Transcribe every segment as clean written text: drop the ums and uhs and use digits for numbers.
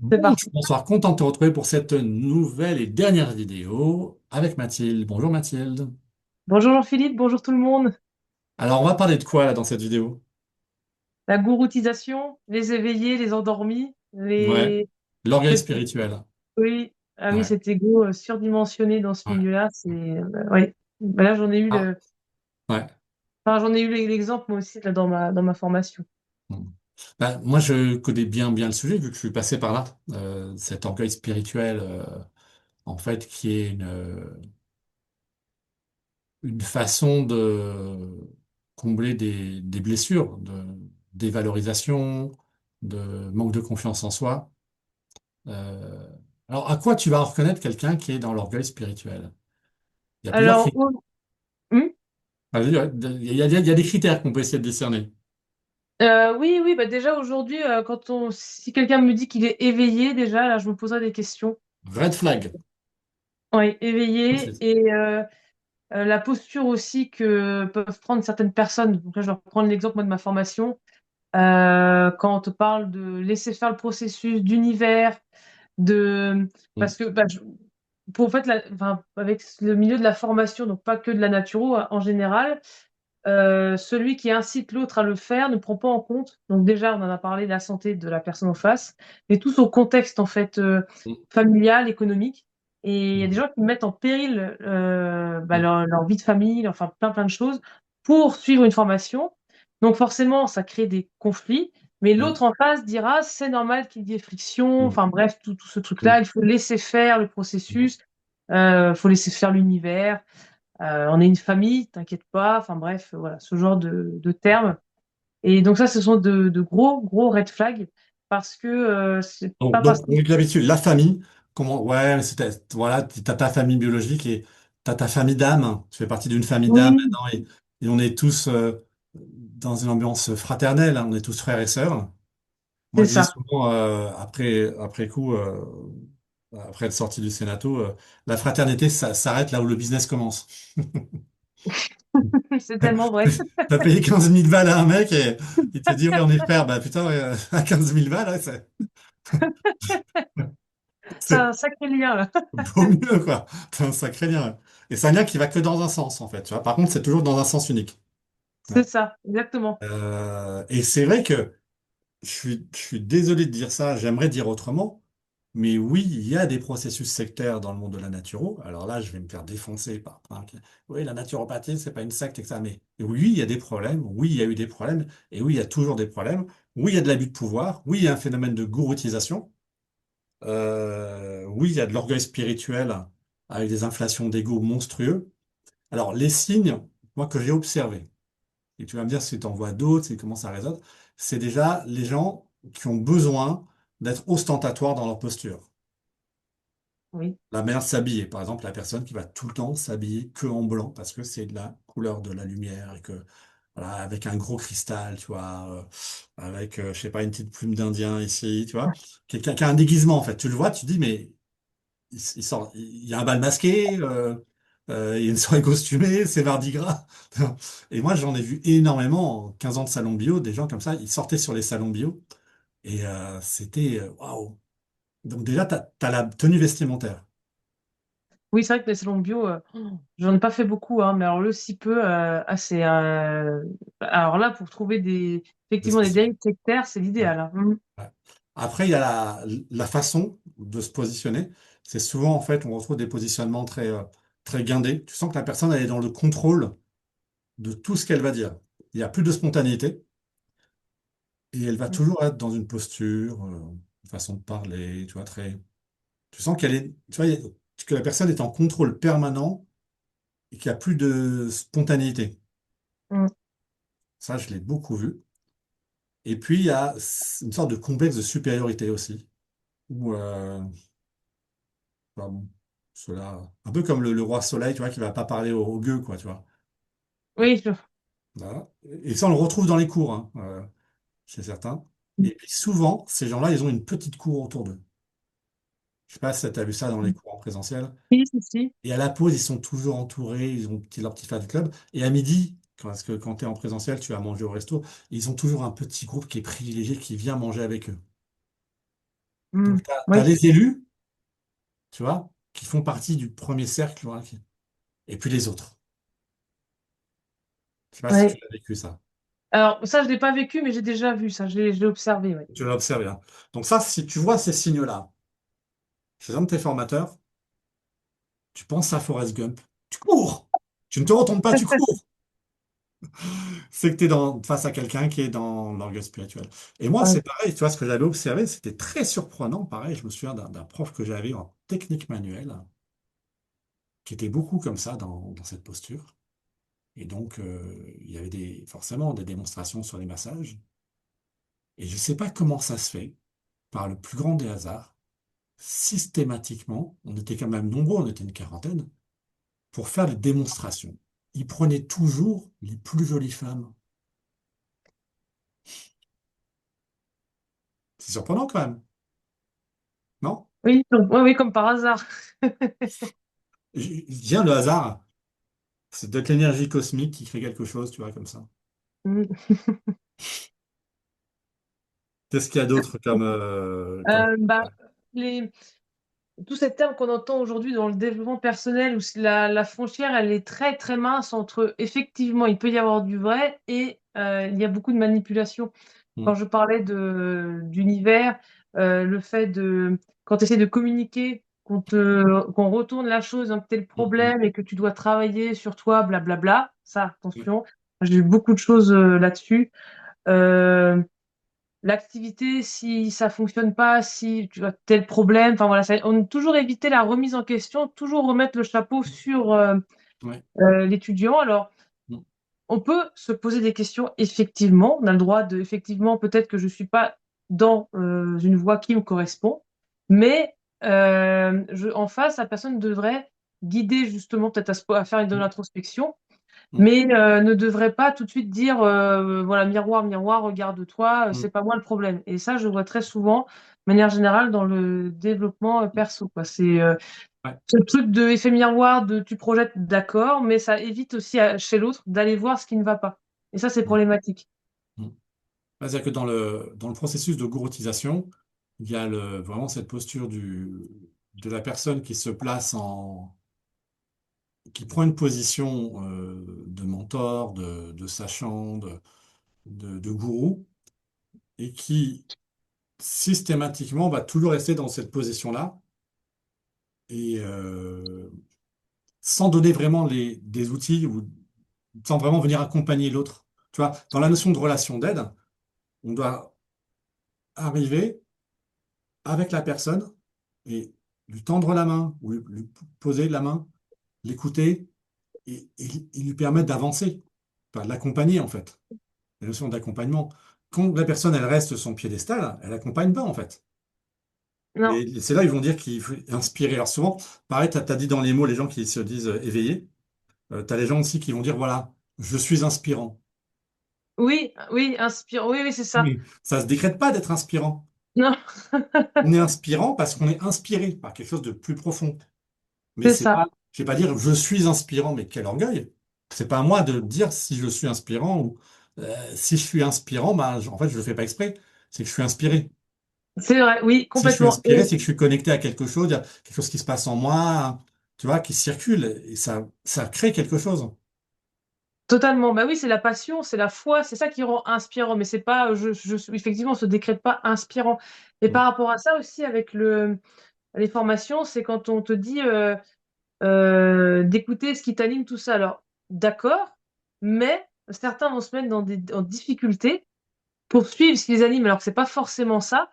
C'est Bonjour, parti. bonsoir, content de te retrouver pour cette nouvelle et dernière vidéo avec Mathilde. Bonjour Mathilde. Bonjour Jean-Philippe, bonjour tout le monde. Alors on va parler de quoi là dans cette vidéo? La gouroutisation, les éveillés, les endormis, Ouais, les... l'orgueil cet- spirituel. Oui, ah oui, Ouais, cet ego surdimensionné dans ce ouais. milieu-là, oui. Bah là, j'en ai eu Ah, ouais. j'en ai eu l'exemple moi aussi là, dans ma formation. Bon. Bah, moi je connais bien le sujet vu que je suis passé par là. Cet orgueil spirituel, en fait, qui est une façon de combler des blessures, de dévalorisation, de manque de confiance en soi. Euh, alors, à quoi tu vas reconnaître quelqu'un qui est dans l'orgueil spirituel? Il y a plusieurs Alors, critères. hmm Il y a des critères qu'on peut essayer de décerner. oui, oui, bah déjà aujourd'hui, si quelqu'un me dit qu'il est éveillé, déjà, là, je me poserai des questions. Red flag. Oui, éveillé C'est- et la posture aussi que peuvent prendre certaines personnes. Donc là, je vais reprendre l'exemple moi, de ma formation. Quand on te parle de laisser faire le processus d'univers, de parce que pour en fait enfin, avec le milieu de la formation, donc pas que de la naturo en général, celui qui incite l'autre à le faire ne prend pas en compte. Donc déjà, on en a parlé de la santé de la personne en face, mais tout son contexte en fait familial, économique. Et il y a des gens qui mettent en péril leur vie de famille, enfin plein de choses pour suivre une formation. Donc forcément, ça crée des conflits. Mais l'autre en face dira, c'est normal qu'il y ait friction. Enfin bref, tout ce truc-là, il faut laisser faire le processus, faut laisser faire l'univers. On est une famille, t'inquiète pas. Enfin bref, voilà, ce genre de termes. Et donc ça, ce sont de gros red flags parce que c'est Donc, pas parce donc, que donc, l'habitude, la famille, comment, ouais, mais voilà, t'as ta famille biologique et t'as ta famille d'âme. Tu fais partie d'une famille d'âme oui, maintenant et on est tous dans une ambiance fraternelle, hein, on est tous frères et sœurs. Moi, c'est je dis ça. souvent, après coup, après être sorti du Sénato, la fraternité, ça s'arrête là où le business commence. C'est tellement vrai. T'as payé 15 000 balles à un mec et il te dit, ouais, on est frères. Bah putain, ouais, à 15 000 balles, ouais, C'est c'est un sacré lien là. vaut mieux, quoi. C'est un sacré lien. Ouais. Et c'est un lien qui va que dans un sens, en fait. Tu vois. Par contre, c'est toujours dans un sens unique. Ouais. C'est ça, exactement. Et c'est vrai que je suis désolé de dire ça, j'aimerais dire autrement, mais oui, il y a des processus sectaires dans le monde de la naturo. Alors là, je vais me faire défoncer oui, la naturopathie, c'est pas une secte, etc. Mais oui, il y a des problèmes, oui, il y a eu des problèmes, et oui, il y a toujours des problèmes. Oui, il y a de l'abus de pouvoir, oui, il y a un phénomène de gouroutisation, oui, il y a de l'orgueil spirituel avec des inflations d'ego monstrueux. Alors, les signes, moi, que j'ai observés, et tu vas me dire si tu en vois d'autres, c'est comment ça résonne, c'est déjà les gens qui ont besoin d'être ostentatoires dans leur posture. Oui, La manière de s'habiller, par exemple, la personne qui va tout le temps s'habiller que en blanc parce que c'est de la couleur de la lumière et que, voilà, avec un gros cristal, tu vois, avec, je sais pas, une petite plume d'Indien ici, tu vois, quelqu'un qui a un déguisement, en fait. Tu le vois, tu te dis, mais il sort, il y a un bal masqué, il y a une soirée costumée, c'est Mardi Gras. Et moi, j'en ai vu énormément en 15 ans de salon bio, des gens comme ça, ils sortaient sur les salons bio et c'était waouh. Donc déjà, t'as la tenue vestimentaire. oui, c'est vrai que les salons bio, j'en ai pas fait beaucoup, hein, mais alors le si peu, c'est alors là pour trouver Des effectivement des spécialistes. dérives sectaires, c'est Ouais, l'idéal. Hein. Mhm. ouais. Après, il y a la façon de se positionner. C'est souvent, en fait, on retrouve des positionnements très guindés. Tu sens que la personne, elle est dans le contrôle de tout ce qu'elle va dire. Il n'y a plus de spontanéité. Et elle va toujours être dans une posture, une façon de parler, tu vois, très. Tu sens qu'elle est, tu vois, que la personne est en contrôle permanent et qu'il n'y a plus de spontanéité. Mhm. Ça, je l'ai beaucoup vu. Et puis, il y a une sorte de complexe de supériorité aussi, où, pardon, cela, un peu comme le roi Soleil, tu vois, qui va pas parler aux gueux, quoi, tu vois. Oui, Voilà. Et ça, on le retrouve dans les cours, hein, chez certains. Et puis, souvent, ces gens-là, ils ont une petite cour autour d'eux. Je sais pas si tu as vu ça dans les cours en présentiel. si, si, si. Et à la pause, ils sont toujours entourés, ils ont leur petit fan club. Et à midi, parce que quand tu es en présentiel, tu vas manger au resto, ils ont toujours un petit groupe qui est privilégié, qui vient manger avec eux. Mm. Donc, tu as, Oui, les élus, tu vois, qui font partie du premier cercle, voilà, et puis les autres. Je sais pas si tu oui. as vécu ça. Alors, ça, je l'ai pas vécu, mais j'ai déjà vu ça. Je l'ai observé, oui. Tu l'as observé, hein. Donc ça, si tu vois ces signes-là chez un de tes formateurs, tu penses à Forrest Gump. Tu cours! Tu ne te retournes pas, tu cours! C'est que tu es face à quelqu'un qui est dans l'orgueil spirituel. Et moi, Ouais. c'est pareil, tu vois, ce que j'avais observé, c'était très surprenant. Pareil, je me souviens d'un prof que j'avais en technique manuelle, qui était beaucoup comme ça dans cette posture. Et donc, il y avait forcément des démonstrations sur les massages. Et je ne sais pas comment ça se fait, par le plus grand des hasards, systématiquement, on était quand même nombreux, on était une quarantaine, pour faire des démonstrations. Il prenait toujours les plus jolies femmes. C'est surprenant quand même, non? Oui, oui, oui, comme par hasard. Viens le hasard, c'est de l'énergie cosmique qui crée quelque chose, tu vois, comme ça. Mm. Qu'est-ce qu'il y a d'autre comme... Bah, les, tous ces termes qu'on entend aujourd'hui dans le développement personnel, où la frontière, elle est très, très mince entre, effectivement, il peut y avoir du vrai et il y a beaucoup de manipulation. Quand Hmm, je parlais d'univers, le fait de, quand tu essaies de communiquer, qu'on retourne la chose, hein, que tu le hmm, hmm, problème et que tu dois travailler sur toi, blablabla, ça, ouais, attention, j'ai eu beaucoup de choses là-dessus. Euh, L'activité, si ça fonctionne pas, si tu as tel problème, enfin voilà, on toujours éviter la remise en question, toujours remettre le chapeau sur ouais, l'étudiant. Alors, hmm, on peut se poser des questions, effectivement. On a le droit de, effectivement, peut-être que je ne suis pas dans une voie qui me correspond, mais en face, la personne devrait guider justement peut-être à faire de hmm, l'introspection, hmm, mais ne devrait pas tout de suite dire, voilà, miroir, miroir, regarde-toi, hmm, c'est pas moi le problème. Et ça, je le vois très souvent, de manière générale, dans le développement perso, quoi. ouais, Ce truc de effet miroir, de tu projettes, d'accord, mais ça évite aussi chez l'autre d'aller voir ce qui ne va pas. Et ça, c'est hmm, problématique. hmm. C'est-à-dire que dans le processus de gouroutisation, il y a vraiment cette posture de la personne qui se place qui prend une position de mentor, de sachant, de gourou, et qui systématiquement va toujours rester dans cette position-là, et sans donner vraiment des outils, ou sans vraiment venir accompagner l'autre. Tu vois, dans la notion de relation d'aide, on doit arriver avec la personne et lui tendre la main, ou lui poser la main, l'écouter et lui permettre d'avancer, enfin, l'accompagner en fait. La notion d'accompagnement. Quand la personne elle reste sur son piédestal, elle accompagne pas en fait. Non, Et c'est là ils vont dire qu'il faut inspirer. Alors souvent, pareil, tu as dit dans les mots les gens qui se disent éveillés. Tu as les gens aussi qui vont dire voilà, je suis inspirant. oui, oui, inspire, oui, oui, c'est ça. Oui. Ça se décrète pas d'être inspirant. Non, On est inspirant parce qu'on est inspiré par quelque chose de plus profond. Mais c'est c'est pas, ça. je vais pas dire je suis inspirant, mais quel orgueil. C'est pas à moi de dire si je suis inspirant ou si je suis inspirant, bah, en fait, je le fais pas exprès. C'est que je suis inspiré. C'est vrai, oui, Si je suis complètement. inspiré, c'est que je suis connecté à quelque chose, il y a quelque chose qui se passe en moi, tu vois, qui circule et ça crée quelque chose. Totalement. Bah oui, c'est la passion, c'est la foi, c'est ça qui rend inspirant. Mais c'est pas, effectivement, on se décrète pas inspirant. Et Mm, par rapport à ça aussi, avec les formations, c'est quand on te dit d'écouter ce qui t'anime, tout ça. Alors, d'accord, mais certains vont se mettre en difficulté pour suivre ce qui les anime, alors que c'est pas forcément ça.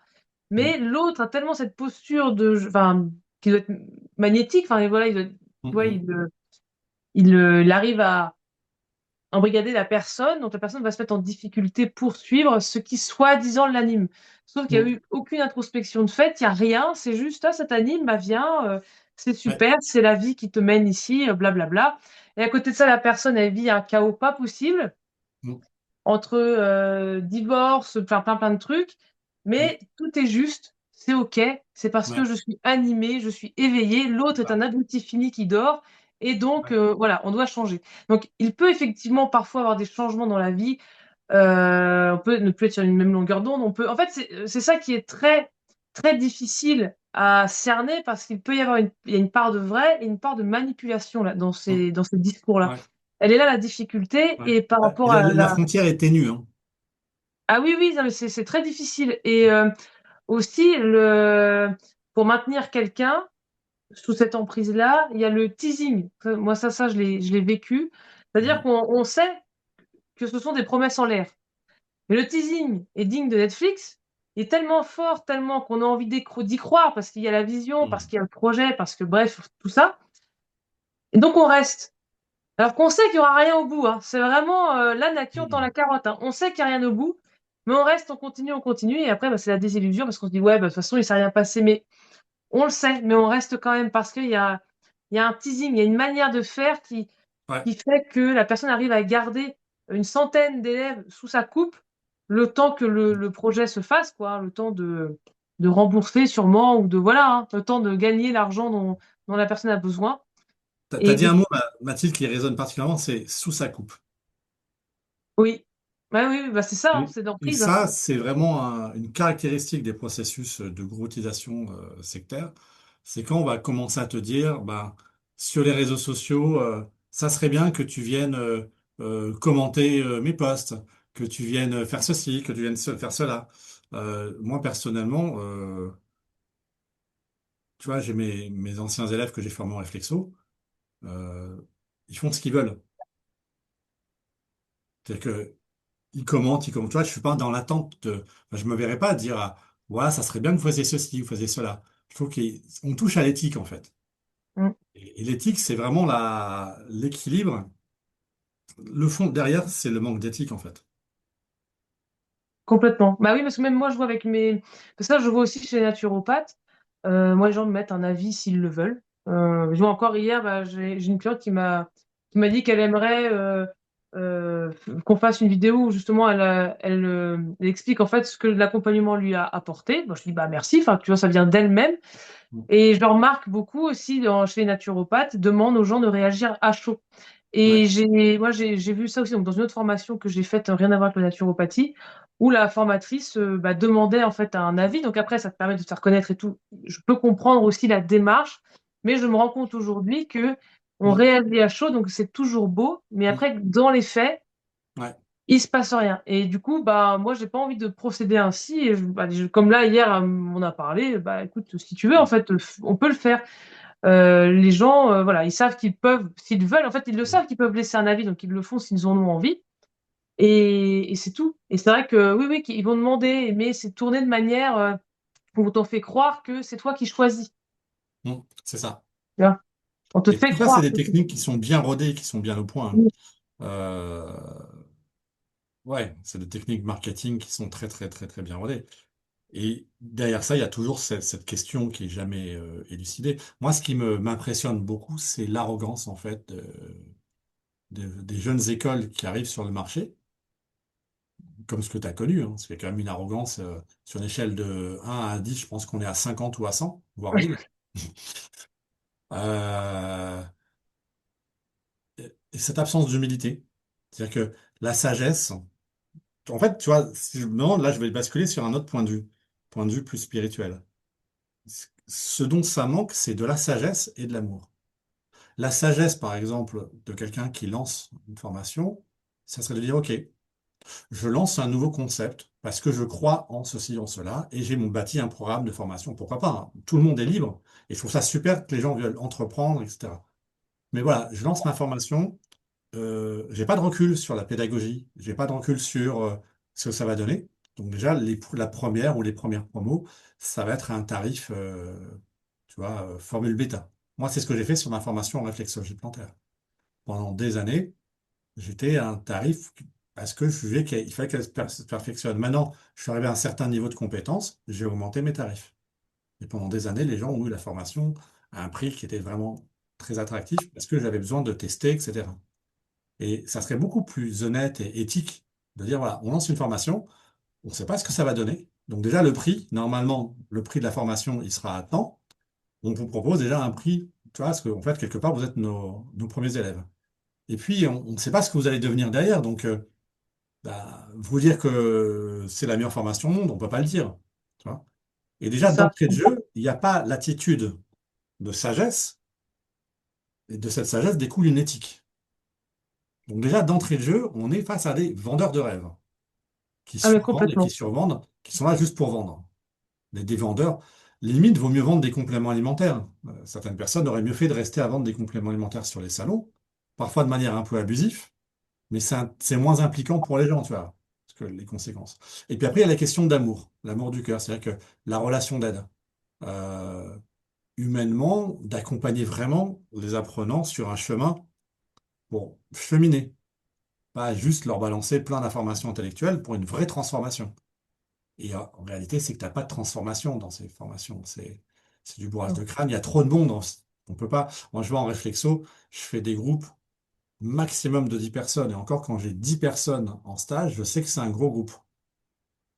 mm, Mais l'autre a tellement cette posture enfin, qui doit être magnétique. Enfin, et voilà, tu mm, vois, mm. il arrive à embrigader la personne, donc la personne va se mettre en difficulté pour suivre ce qui soi-disant l'anime. Sauf qu'il n'y a Mm. eu aucune introspection de fait, il n'y a rien, c'est juste, ah, ça t'anime, bah viens, c'est Ouais. super, c'est la vie qui te mène ici, blablabla. Et à côté de ça, la personne, elle vit un chaos pas possible, Mm, entre divorce, enfin plein plein de trucs, mm. mais tout est juste, c'est ok, c'est parce que Ouais. je suis animée, je suis éveillée, l'autre est Ça. un abruti fini qui dort, et donc Ouais. voilà, on doit changer. Donc il peut effectivement parfois avoir des changements dans la vie, on peut ne plus être sur une même longueur d'onde, on peut, en fait c'est ça qui est très très difficile à cerner parce qu'il peut y avoir il y a une part de vrai et une part de manipulation là, Mm. dans ces discours-là. Ouais, Elle est là la difficulté ouais. et par Et rapport la, à la la... frontière est ténue, hein. Ah oui, oui, non, mais c'est très difficile. Et aussi, pour maintenir quelqu'un sous cette emprise-là, il y a le teasing. Moi, ça, je l'ai vécu. C'est-à-dire Mm. qu'on sait que ce sont des promesses en l'air. Mais le teasing est digne de Netflix. Il est tellement fort, tellement qu'on a envie d'y croire parce qu'il y a la vision, parce Mm. qu'il y a le projet, parce que bref, tout ça. Et donc on reste. Alors qu'on sait qu'il n'y aura rien au bout, hein. C'est vraiment la nature tend la Mm. carotte, hein. On sait qu'il n'y a rien au bout, mais on reste, on continue. Et après, bah, c'est la désillusion parce qu'on se dit, ouais, bah, de toute façon, il ne s'est rien passé. Mais on le sait, mais on reste quand même parce il y a un teasing, il y a une manière de faire Ouais. qui fait que la personne arrive à garder une centaine d'élèves sous sa coupe le temps que le projet se fasse, quoi, le temps de rembourser sûrement, ou de, voilà, hein, le temps de gagner l'argent dont la personne a besoin. T'as Et dit un mot, Mathilde, qui résonne particulièrement, c'est sous sa coupe. oui, ouais, oui, oui, bah c'est ça, hein, Et, c'est et d'emprise, hein. ça, c'est vraiment une caractéristique des processus de groupisation sectaire. C'est quand on va commencer à te dire, bah, sur les réseaux sociaux, ça serait bien que tu viennes commenter mes posts, que tu viennes faire ceci, que tu viennes faire cela. Moi, personnellement, tu vois, j'ai mes anciens élèves que j'ai formés en réflexo, euh, ils font ce qu'ils veulent. C'est-à-dire que ils commentent. Tu vois, je suis pas dans l'attente de. Enfin, je me verrais pas dire, ouais, ça serait bien que vous faisiez ceci, vous faisiez cela. Je trouve qu'on touche à l'éthique, en fait. Mm. Et l'éthique, c'est vraiment l'équilibre. Le fond derrière, c'est le manque d'éthique, en fait. Complètement. Bah oui, parce que même moi, je vois avec mes... Parce que ça, je vois aussi chez les naturopathes. Moi, les gens me mettent un avis s'ils le veulent. Je vois encore hier, bah, j'ai une cliente qui m'a dit qu'elle aimerait qu'on fasse une vidéo où justement elle explique en fait ce que l'accompagnement lui a apporté. Bon, je dis bah merci, enfin tu vois, ça vient d'elle-même. Et je le remarque beaucoup aussi chez les naturopathes, demandent aux gens de réagir à chaud. Ouais, Et j'ai vu ça aussi donc, dans une autre formation que j'ai faite, rien à voir avec la naturopathie, où la formatrice bah, demandait en fait un avis. Donc après, ça te permet de te faire connaître et tout. Je peux comprendre aussi la démarche, mais je me rends compte aujourd'hui que on mm, réagit à chaud, donc c'est toujours beau. Mais mm, après, dans les faits, ouais, il se passe rien. Et du coup, bah moi, j'ai pas envie de procéder ainsi. Et comme là hier, on a parlé. Bah écoute, si tu veux, en mm, fait, on peut le faire. Les gens, voilà, ils savent qu'ils peuvent, s'ils veulent, en fait, ils le mm, savent qu'ils peuvent laisser un avis, donc ils le font s'ils en ont envie. Et c'est tout. Et c'est vrai que oui, oui, qu'ils vont demander, mais c'est tourné de manière où on t'en fait croire que c'est toi qui choisis. c'est ça. Tu vois. On te Et fait tout ça, c'est croire des que c'est techniques qui sont bien rodées, qui sont bien au point, hein. toi. Euh, ouais, c'est des techniques marketing qui sont très, très, très, très bien rodées. Et derrière ça, il y a toujours cette question qui est jamais élucidée. Moi, ce qui m'impressionne beaucoup, c'est l'arrogance, en fait, des jeunes écoles qui arrivent sur le marché, comme ce que tu as connu, hein. C'est quand même une arrogance sur une échelle de 1 à 10, je pense qu'on est à 50 ou à 100, voire 1000. Euh, et cette absence d'humilité, c'est-à-dire que la sagesse, en fait, tu vois, si je me demande, là, je vais basculer sur un autre point de vue plus spirituel. Ce dont ça manque, c'est de la sagesse et de l'amour. La sagesse, par exemple, de quelqu'un qui lance une formation, ça serait de dire, OK, je lance un nouveau concept parce que je crois en ceci, en cela, et j'ai bâti un programme de formation. Pourquoi pas, hein. Tout le monde est libre, et je trouve ça super que les gens veulent entreprendre, etc. Mais voilà, je lance ma formation, j'ai pas de recul sur la pédagogie, j'ai pas de recul sur ce que ça va donner. Donc déjà, la première ou les premières promos, ça va être un tarif, tu vois, formule bêta. Moi, c'est ce que j'ai fait sur ma formation en réflexologie plantaire. Pendant des années, j'étais à un tarif parce que je jugeais qu'il fallait qu'elle se perfectionne. Maintenant, je suis arrivé à un certain niveau de compétence, j'ai augmenté mes tarifs. Et pendant des années, les gens ont eu la formation à un prix qui était vraiment très attractif parce que j'avais besoin de tester, etc. Et ça serait beaucoup plus honnête et éthique de dire, voilà, on lance une formation, on ne sait pas ce que ça va donner. Donc déjà, le prix, normalement, le prix de la formation, il sera à temps. On vous propose déjà un prix, tu vois, parce qu'en fait, quelque part, vous êtes nos premiers élèves. Et puis, on ne sait pas ce que vous allez devenir derrière. Donc, bah, vous dire que c'est la meilleure formation au monde, on ne peut pas le dire. Tu vois. Et C'est déjà, ça. d'entrée de jeu, il n'y a pas l'attitude de sagesse, et de cette sagesse découle une éthique. Donc déjà, d'entrée de jeu, on est face à des vendeurs de rêves qui Ah, mais survendent et qui complètement. survendent, qui sont là juste pour vendre. Des vendeurs, limite, vaut mieux vendre des compléments alimentaires. Certaines personnes auraient mieux fait de rester à vendre des compléments alimentaires sur les salons, parfois de manière un peu abusive, mais c'est moins impliquant pour les gens, tu vois, parce que les conséquences. Et puis après, il y a la question d'amour, l'amour du cœur, c'est-à-dire que la relation d'aide. Euh, Humainement, d'accompagner vraiment les apprenants sur un chemin pour cheminer, pas juste leur balancer plein d'informations intellectuelles pour une vraie transformation. Et en réalité, c'est que tu n'as pas de transformation dans ces formations. C'est du bourrage de crâne. Il y a trop de monde. On peut pas. Moi, je vois en réflexo, je fais des groupes maximum de 10 personnes. Et encore, quand j'ai 10 personnes en stage, je sais que c'est un gros groupe.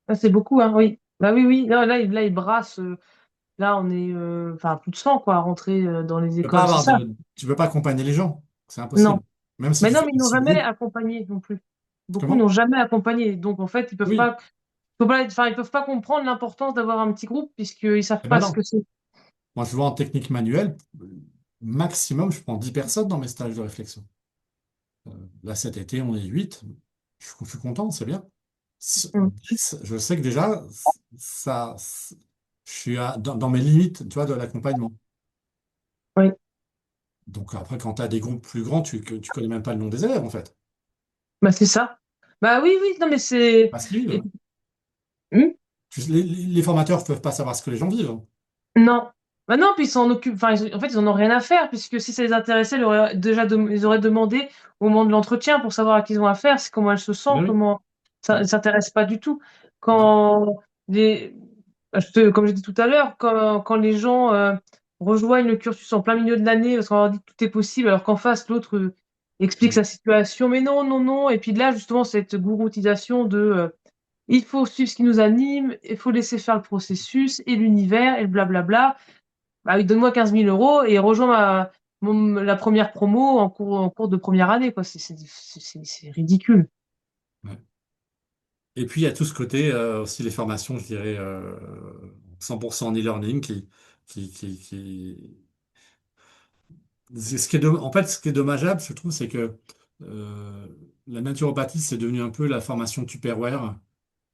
Ah, c'est beaucoup, hein, oui. Bah oui, oui. Là, il brasse. Là, on est enfin plus de 100 quoi, à rentrer dans les Tu peux pas écoles, c'est ça? tu peux pas accompagner les gens. C'est Non. impossible. Même si Mais tu non, fais mais des ils n'ont sous jamais groupes. accompagné non plus. Beaucoup Comment? n'ont jamais accompagné. Donc, en fait, Oui. ils peuvent pas comprendre l'importance d'avoir un petit groupe puisqu'ils savent Eh ben pas ce que non. c'est. Moi, je vois en technique manuelle, maximum, je prends 10 personnes dans mes stages de réflexion. Là, cet été, on est 8. Je suis content, c'est bien. Mm. 10, je sais que déjà, ça, je suis dans mes limites, tu vois, de l'accompagnement. Oui. Donc après, quand tu as des groupes plus grands, tu connais même pas le nom des élèves, en fait. Bah, c'est ça. Bah oui, oui, non, mais c'est. Parce qu'ils et- vivent. Hmm. Les formateurs ne peuvent pas savoir ce que les gens vivent. Non. Bah non, puis ils s'en occupent. Enfin, en fait, ils en ont rien à faire, puisque si ça les intéressait, ils auraient demandé au moment de l'entretien pour savoir à qui ils ont affaire, c'est comment elle se sent, Mais oui. comment. Ça ne Ouais. s'intéresse pas du tout. Non. Quand les. Comme j'ai dit tout à l'heure, quand les gens rejoignent le cursus en plein milieu de l'année, parce qu'on leur dit que tout est possible, alors qu'en face, l'autre explique Mm. sa situation, mais non, non, non. Et puis là, justement, cette gouroutisation de il faut suivre ce qui nous anime, il faut laisser faire le processus et l'univers et le blablabla. Bah oui, donne-moi 15 000 € et rejoins la première promo en cours de première année, quoi. C'est ridicule. Ouais. Et puis, il y a tout ce côté, aussi les formations, je dirais, 100% en e-learning qui, en fait, ce qui est dommageable, je trouve, c'est que euh, la naturopathie, c'est devenu un peu la formation Tupperware,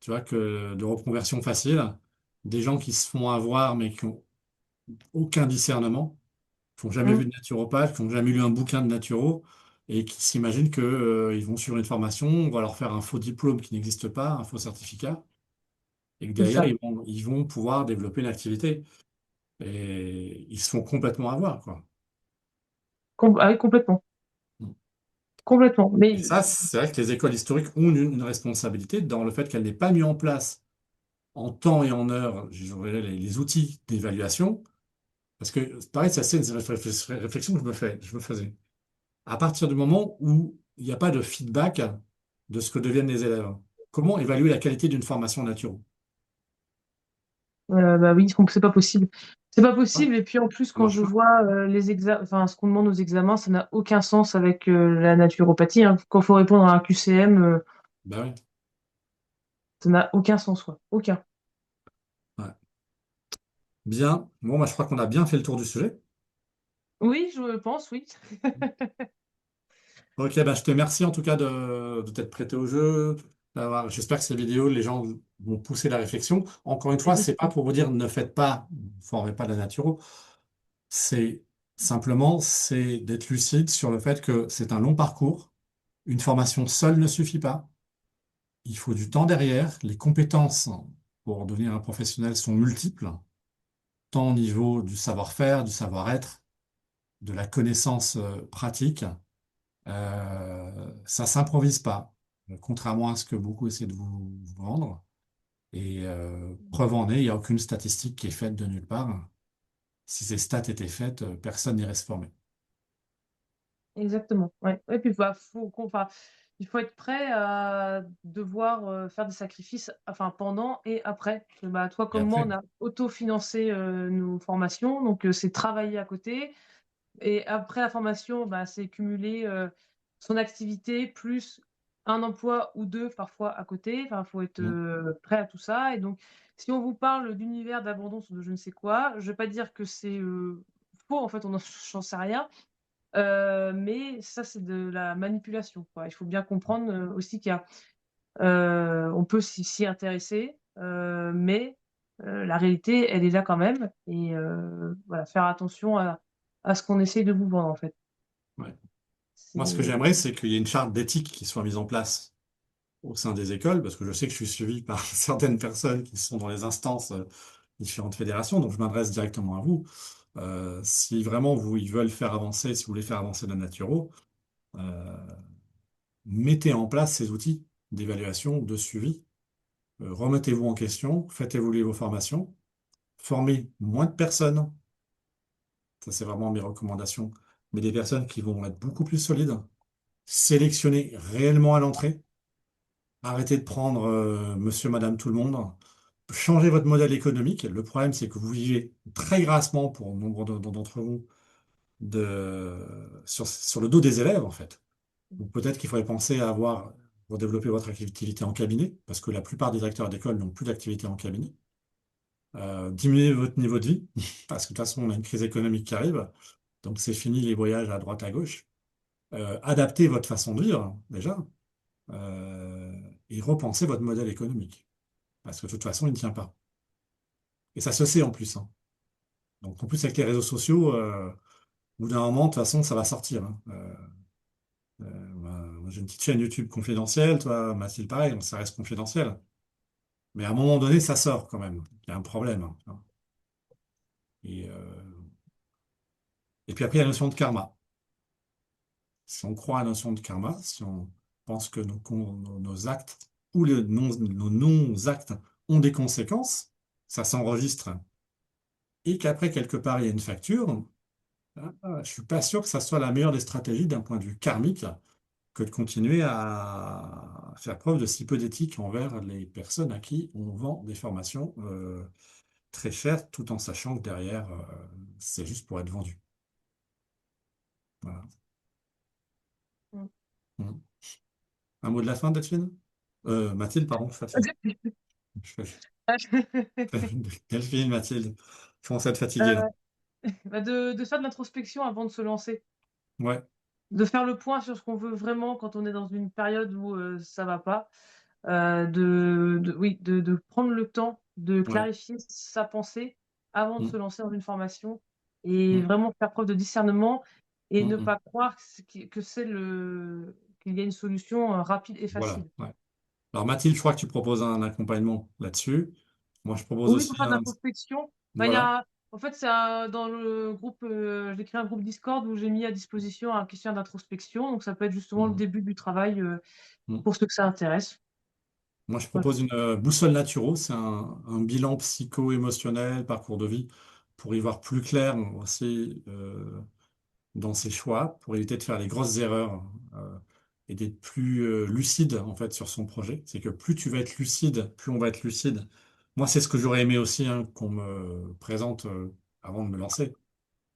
tu vois, de reconversion facile. Des gens qui se font avoir, mais qui ont aucun discernement, qui n'ont jamais Mm, vu de naturopathe, qui n'ont jamais lu un bouquin de naturo, et qui s'imaginent que, ils vont sur une formation, on va leur faire un faux diplôme qui n'existe pas, un faux certificat, et que c'est derrière, ça. ils vont pouvoir développer une activité. Et ils se font complètement avoir, quoi. Ah oui, complètement. Complètement. Et Mais ça, c'est vrai que les écoles historiques ont une responsabilité dans le fait qu'elles n'aient pas mis en place en temps et en heure, je dirais, les outils d'évaluation. Parce que, pareil, c'est une réflexion que je me faisais. À partir du moment où il n'y a pas de feedback de ce que deviennent les élèves, comment évaluer la qualité d'une formation naturelle? bah oui, donc c'est pas possible. C'est pas Ah, possible. Et puis en plus, ça quand marche je pas. vois enfin, ce qu'on demande aux examens, ça n'a aucun sens avec la naturopathie, hein. Quand il faut répondre à un QCM, Ben oui. ça n'a aucun sens, quoi. Aucun. Ouais. Bien. Bon, bah, je crois qu'on a bien fait le tour du sujet. Oui, je pense, oui. Ok, bah, je te remercie en tout cas de t'être prêté au jeu. J'espère que ces vidéos, les gens vont pousser la réflexion. Encore une fois, c'est pas pour vous dire ne faites pas, ne formez pas de la naturo. C'est simplement, c'est d'être lucide sur le fait que c'est un long parcours. Une formation seule ne suffit pas. Il faut du temps derrière. Les compétences pour devenir un professionnel sont multiples, tant au niveau du savoir-faire, du savoir-être, de la connaissance pratique. Ça s'improvise pas, contrairement à ce que beaucoup essaient de vous vendre. Et preuve en est, il n'y a aucune statistique qui est faite de nulle part. Si ces stats étaient faites, personne n'irait se former. Exactement. Ouais. Et puis bah, enfin, il faut être prêt à devoir faire des sacrifices, enfin pendant et après. Parce que, bah, toi Et comme moi, on après, a autofinancé nos formations, donc c'est travailler à côté. Et après la formation, bah, c'est cumuler son activité plus un emploi ou deux parfois à côté. Enfin, faut être mm, prêt à tout ça. Et donc, si on vous parle d'univers, d'abondance ou de je ne sais quoi, je vais pas dire que c'est faux, en fait, on j'en sais rien. Mais ça, c'est de la manipulation, quoi. Il faut bien comprendre aussi qu'il y a, on peut s'y intéresser, mais la réalité, elle est là quand même. Et voilà, faire attention à ce qu'on essaye de vous vendre, en fait. Ouais. Moi, ce que C'est... j'aimerais, c'est qu'il y ait une charte d'éthique qui soit mise en place au sein des écoles, parce que je sais que je suis suivi par certaines personnes qui sont dans les instances, différentes fédérations, donc je m'adresse directement à vous. Si vraiment ils veulent faire avancer, si vous voulez faire avancer la naturo, euh, mettez en place ces outils d'évaluation, de suivi. Remettez-vous en question, faites évoluer vos formations, formez moins de personnes, ça c'est vraiment mes recommandations, mais des personnes qui vont être beaucoup plus solides, sélectionnez réellement à l'entrée. Arrêtez de prendre monsieur, madame, tout le monde. Changez votre modèle économique. Le problème, c'est que vous vivez très grassement pour nombre d'entre vous sur le dos des élèves, en fait. Donc peut-être qu'il faudrait penser à développer votre activité en cabinet, parce que la plupart des directeurs d'école n'ont plus d'activité en cabinet. Diminuer votre niveau de vie, parce que de toute façon, on a une crise économique qui arrive. Donc c'est fini les voyages à droite à gauche. Adaptez votre façon de vivre, déjà, euh, et repensez votre modèle économique. Parce que de toute façon, il ne tient pas. Et ça se sait en plus, hein. Donc en plus, avec les réseaux sociaux, au bout d'un moment, de toute façon, ça va sortir, hein. Moi, j'ai une petite chaîne YouTube confidentielle, toi, Mathilde, pareil, donc ça reste confidentiel. Mais à un moment donné, ça sort quand même. Il y a un problème, hein. Et, et puis après, il y a la notion de karma. Si on croit à la notion de karma, si on pense que nos actes ou nos non-actes ont des conséquences, ça s'enregistre. Et qu'après, quelque part, il y a une facture. Je suis pas sûr que ça soit la meilleure des stratégies d'un point de vue karmique que de continuer à faire preuve de si peu d'éthique envers les personnes à qui on vend des formations très chères, tout en sachant que derrière, c'est juste pour être vendu. Voilà. Mm. Mm. Un mot de la fin, Delphine? Mathilde, pardon, je fatigue. Delphine, Mathilde, je commence à être fatigué là. Bah, de faire de l'introspection avant de se lancer. Ouais. De faire le point sur ce qu'on veut vraiment quand on est dans une période où ça va pas. Oui, de prendre le temps de Ouais. clarifier sa pensée avant de se Mm, lancer dans une formation et mm, vraiment faire preuve de discernement et mm, ne mm. pas croire qu'il y a une solution rapide et Voilà. facile. Ouais. Alors Mathilde, je crois que tu proposes un accompagnement là-dessus. Moi, je propose Oui, pour aussi faire de un... l'introspection, bah, Voilà. en fait, dans le groupe, j'ai créé un groupe Discord où j'ai mis à disposition un questionnaire d'introspection. Donc, ça peut être justement le Mm, début du travail mm. pour ceux que ça intéresse. Moi, je Voilà. propose une boussole naturo. C'est un bilan psycho-émotionnel, parcours de vie, pour y voir plus clair aussi dans ses choix, pour éviter de faire les grosses erreurs et d'être plus lucide en fait sur son projet. C'est que plus tu vas être lucide, plus on va être lucide. Moi, c'est ce que j'aurais aimé aussi hein, qu'on me présente avant de me lancer.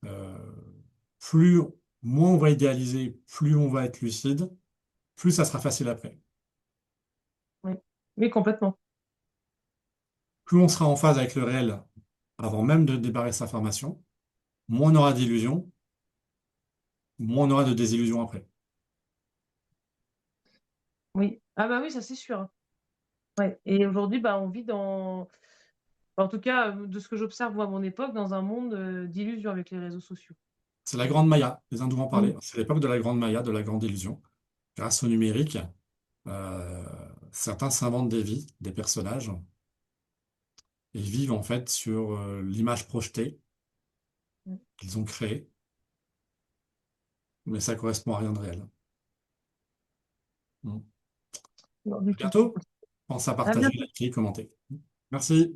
Euh, plus, moins on va idéaliser, plus on va être lucide, plus ça sera facile après. Oui. Oui, complètement. Plus on sera en phase avec le réel avant même de débarrer sa formation, moins on aura d'illusions, moins on aura de désillusions après. Oui. Ah bah oui, ça c'est sûr. Ouais. Et aujourd'hui, bah, on vit en tout cas, de ce que j'observe moi, à mon époque, dans un monde d'illusions avec les réseaux sociaux. C'est la grande Maya, les hindous en Mm. parlaient. C'est l'époque de la grande Maya, de la grande illusion. Grâce au numérique, euh, certains s'inventent des vies, des personnages, et vivent en fait sur l'image projetée Mm. qu'ils ont créée, mais ça correspond à rien de réel. Mm. Non, du À tout. bientôt. Pense à À partager, bientôt. liker, commenter. Merci.